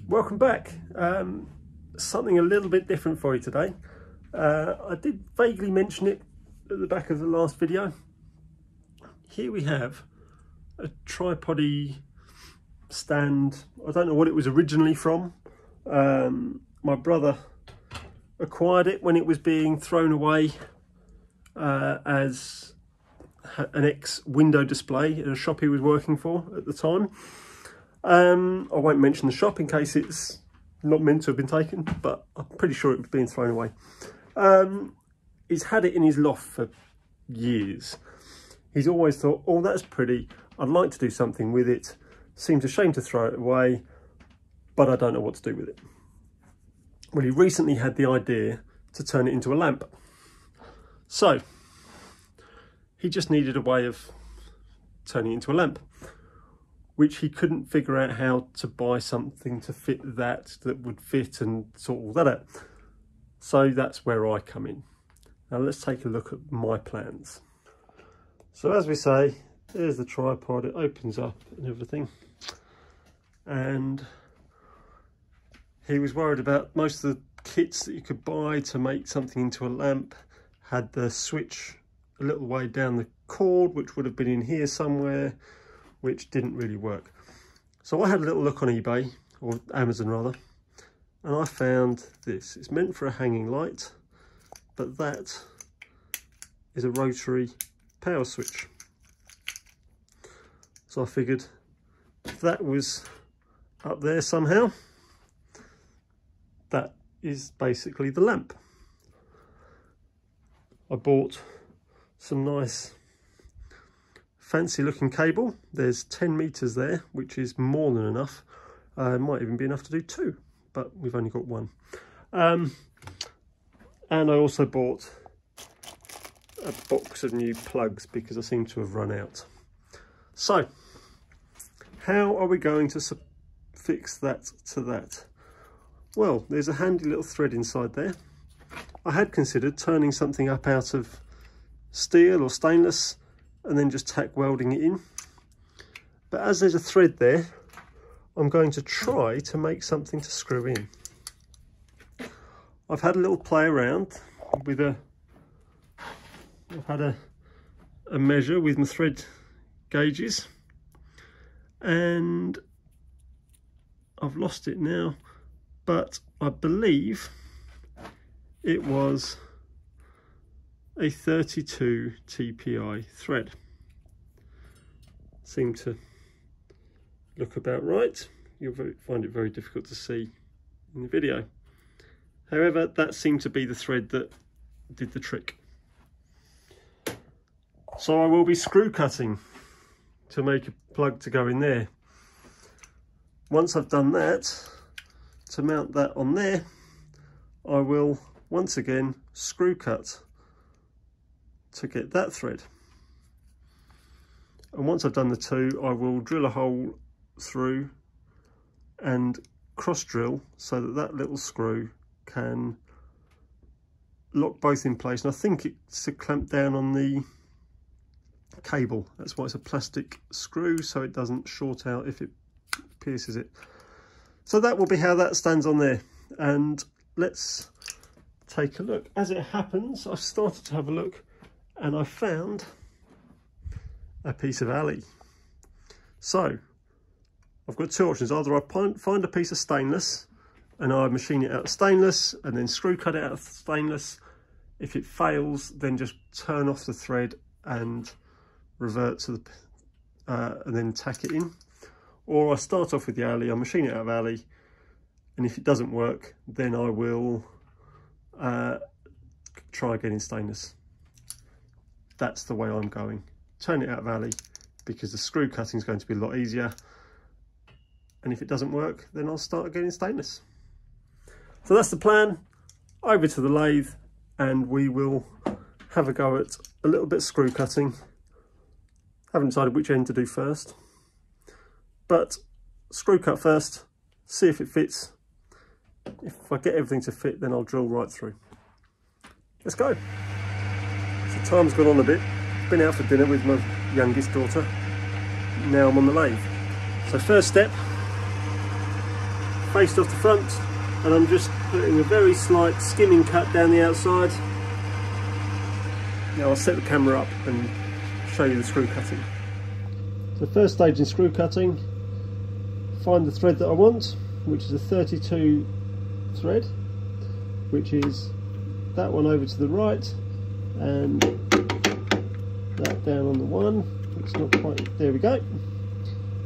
Welcome back. Something a little bit different for you today. I did vaguely mention it at the back of the last video. Here we have a tripod-y stand. I don't know what it was originally from. My brother acquired it when it was being thrown away as an ex-window display at a shop he was working for at the time. I won't mention the shop in case it's not meant to have been taken, but I'm pretty sure it was being thrown away. He's had it in his loft for years. He's always thought, oh, that's pretty, I'd like to do something with it. Seems a shame to throw it away, but I don't know what to do with it. Well, he recently had the idea to turn it into a lamp. So he just needed a way of turning it into a lamp, which he couldn't figure out how to buy something to fit that would fit and sort all that out. So that's where I come in. Now let's take a look at my plans. So as we say, there's the tripod, it opens up and everything. And he was worried about most of the kits that you could buy to make something into a lamp had the switch a little way down the cord, which would have been in here somewhere, which didn't really work. So I had a little look on eBay, or Amazon rather, and I found this. It's meant for a hanging light, but that is a rotary power switch. So I figured if that was up there somehow, that is basically the lamp. I bought some nice fancy looking cable. There's 10 meters there, which is more than enough. Might even be enough to do 2, but we've only got 1. And I also bought a box of new plugs because I seem to have run out. So how are we going to fix that to that? Well, there's a handy little thread inside there. I had considered turning something up out of steel or stainless and then just tack welding it in. But as there's a thread there, I'm going to try to make something to screw in. I've had a little play around with I've had a measure with my thread gauges, and I've lost it now, but I believe it was a 32 TPI thread. Seemed to look about right. You'll find it very difficult to see in the video. However, that seemed to be the thread that did the trick. So I will be screw cutting to make a plug to go in there. Once I've done that, to mount that on there, I will once again screw cut to get that thread. And once I've done the 2, I will drill a hole through and cross drill so that that little screw can lock both in place. And I think it's to clamp down on the cable. That's why it's a plastic screw, so it doesn't short out if it pierces it. So that will be how that stands on there. And let's take a look. As it happens, I've started to have a look and I found a piece of alley. So I've got 2 options. Either I find a piece of stainless and I machine it out of stainless and then screw cut it out of stainless. If it fails, then just turn off the thread and revert to the and then tack it in. Or I start off with the alley, I machine it out of alley, and if it doesn't work, then I will try again in stainless. That's the way I'm going. Turn it out of alley because the screw cutting is going to be a lot easier. And if it doesn't work, then I'll start again in stainless. So that's the plan. Over to the lathe and we will have a go at a little bit of screw cutting. Haven't decided which end to do first, but screw cut first, see if it fits. If I get everything to fit, then I'll drill right through. Let's go. So time's gone on a bit. Been out for dinner with my youngest daughter. Now I'm on the lathe. So first step, faced off the front, and I'm just putting a very slight skimming cut down the outside. Now I'll set the camera up and show you the screw cutting. So first stage in screw cutting, find the thread that I want, which is a 32 thread, which is that one over to the right and that down on the one. It's not quite, there we go.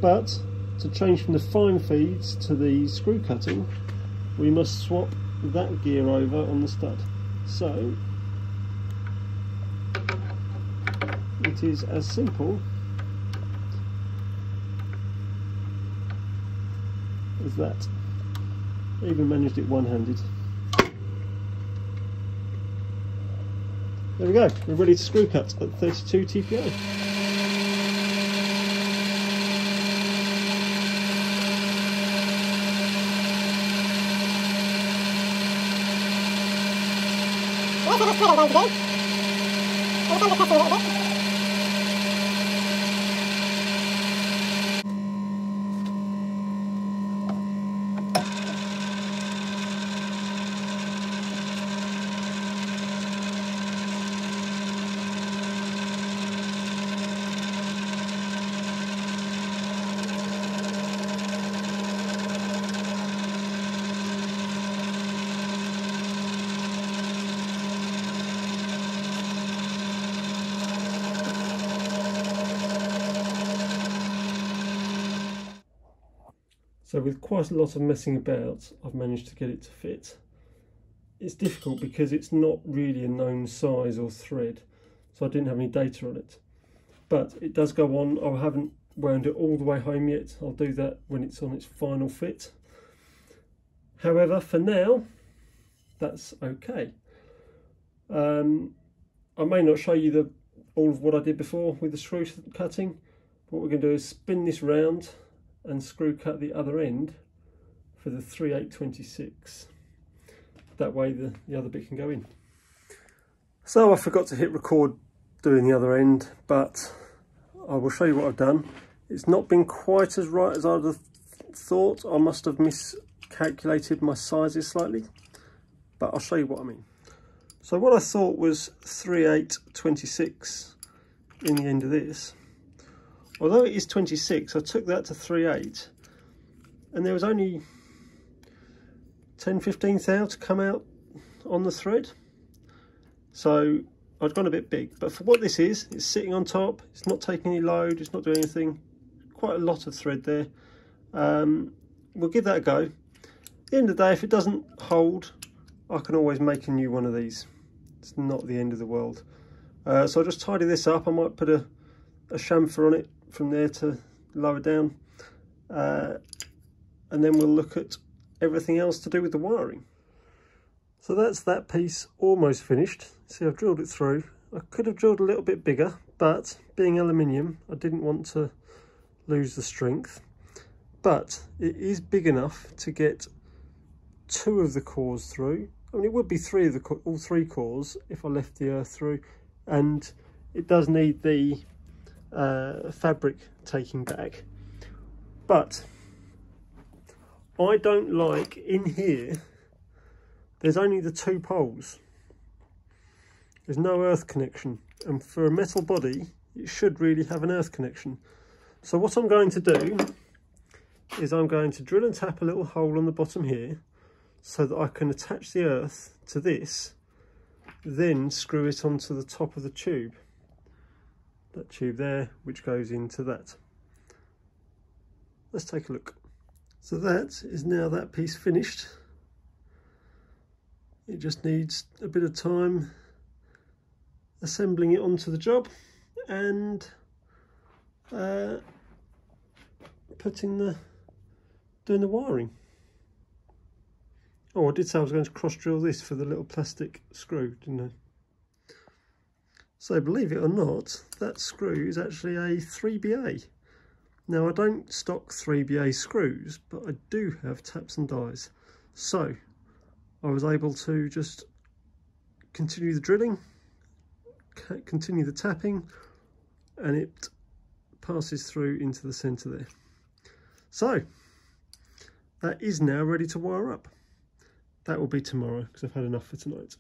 But to change from the fine feeds to the screw cutting, we must swap that gear over on the stud. So it is as simple as that. I even managed it one-handed. There we go, we're ready to screw cut at 32 TPA. So with quite a lot of messing about, I've managed to get it to fit. It's difficult because it's not really a known size or thread, so I didn't have any data on it. But it does go on. I haven't wound it all the way home yet. I'll do that when it's on its final fit. However, for now, that's okay. I may not show you all of what I did before with the screw cutting. What we're going to do is spin this round and screw cut the other end for the 3826. That way the other bit can go in. So I forgot to hit record doing the other end, but I will show you what I've done. It's not been quite as right as I'd have thought. I must have miscalculated my sizes slightly, but I'll show you what I mean. So what I thought was 3826 in the end of this, although it is 26, I took that to 38, and there was only 10-15 thou to come out on the thread. So I'd gone a bit big, but for what this is, it's sitting on top, it's not taking any load, it's not doing anything. Quite a lot of thread there. We'll give that a go. At the end of the day, if it doesn't hold, I can always make a new one of these. It's not the end of the world. So I'll just tidy this up. I might put a chamfer on it from there to lower down, and then we'll look at everything else to do with the wiring. So that's that piece almost finished. See, I've drilled it through. I could have drilled a little bit bigger, but being aluminium, I didn't want to lose the strength. But it is big enough to get 2 of the cores through. I mean, it would be all three cores if I left the earth through, and it does need the fabric taking back. But I don't like, in here, there's only the 2 poles. There's no earth connection, and for a metal body, it should really have an earth connection. So what I'm going to do is I'm going to drill and tap a little hole on the bottom here so that I can attach the earth to this, then screw it onto the top of the tube. That tube there, which goes into that. Let's take a look. So that is now that piece finished. It just needs a bit of time assembling it onto the job and doing the wiring. Oh, I did say I was going to cross drill this for the little plastic screw, didn't I? So believe it or not, that screw is actually a 3BA. Now I don't stock 3BA screws, but I do have taps and dies. So I was able to just continue the drilling, continue the tapping, and it passes through into the centre there. So that is now ready to wire up. That will be tomorrow because I've had enough for tonight.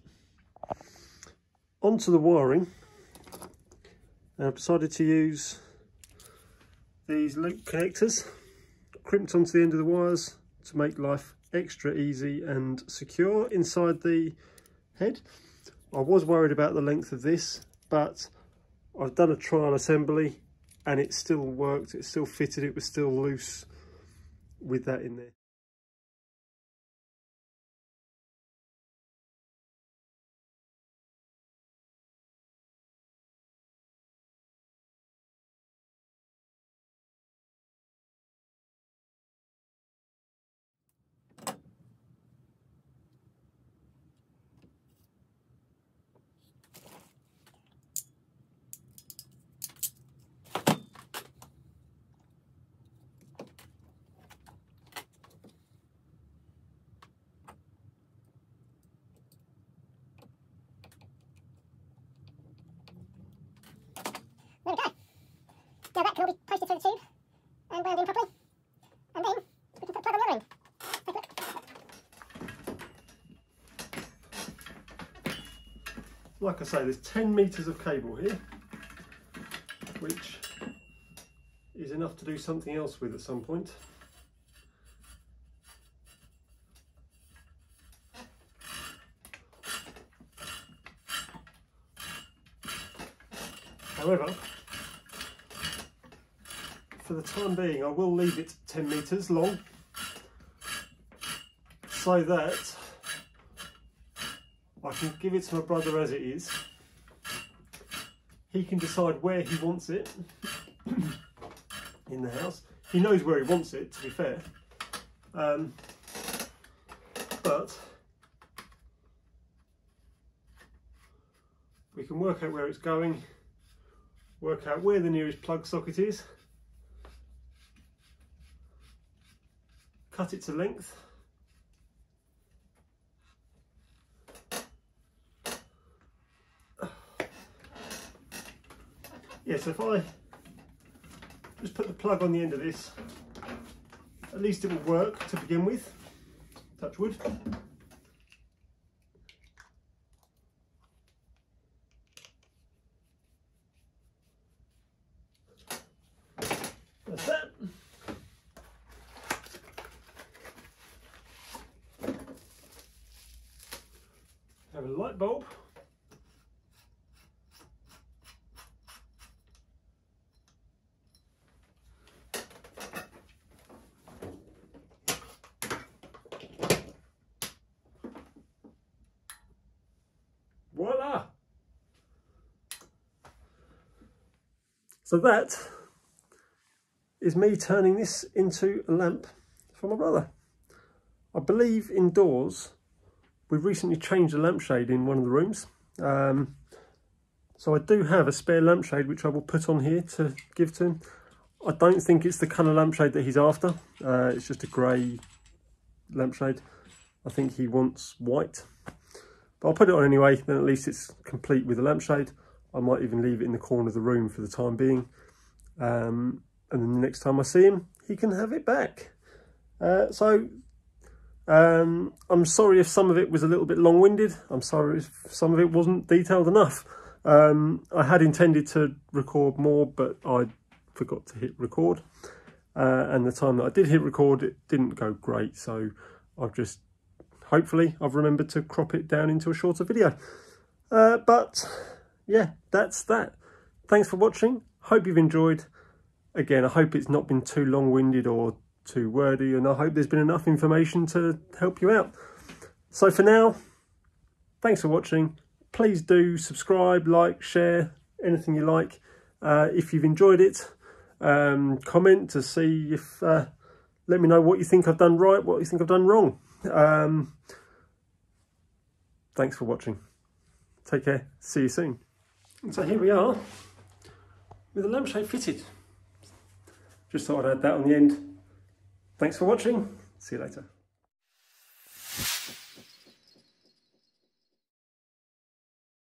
Onto the wiring. I've decided to use these loop connectors crimped onto the end of the wires to make life extra easy and secure inside the head. I was worried about the length of this, but I've done a trial assembly and it still worked, it still fitted, it was still loose with that in there. There we go. Now that can all be posted through the tube and wound in properly. And then we can put the plug on the other end. Take a look. Like I say, there's 10 metres of cable here, which is enough to do something else with at some point. However, for the time being, I will leave it 10 metres long so that I can give it to my brother as it is. He can decide where he wants it in the house. He knows where he wants it, to be fair. But we can work out where it's going, work out where the nearest plug socket is, cut it to length, yeah, so if I just put the plug on the end of this, at least it will work to begin with, touch wood. That's that. Have a light bulb. Voila! So that is me turning this into a lamp for my brother. I believe indoors we've recently changed the lampshade in one of the rooms. So I do have a spare lampshade which I will put on here to give to him. I don't think it's the colour lampshade that he's after. It's just a grey lampshade. I think he wants white. But I'll put it on anyway, then at least it's complete with the lampshade. I might even leave it in the corner of the room for the time being. And then the next time I see him, he can have it back. I'm sorry if some of it was a little bit long-winded. I'm sorry if some of it wasn't detailed enough. I had intended to record more, but I forgot to hit record. And the time that I did hit record, it didn't go great. So hopefully I've remembered to crop it down into a shorter video. But yeah, that's that. Thanks for watching. Hope you've enjoyed. Again, I hope it's not been too long-winded or too wordy, and I hope there's been enough information to help you out. So for now, thanks for watching. Please do subscribe, like, share, anything you like. If you've enjoyed it, comment to see if, let me know what you think I've done right, what you think I've done wrong. Thanks for watching. Take care. See you soon. So here we are with the lampshade fitted. Just thought I'd add that on the end. Thanks for watching. See you later.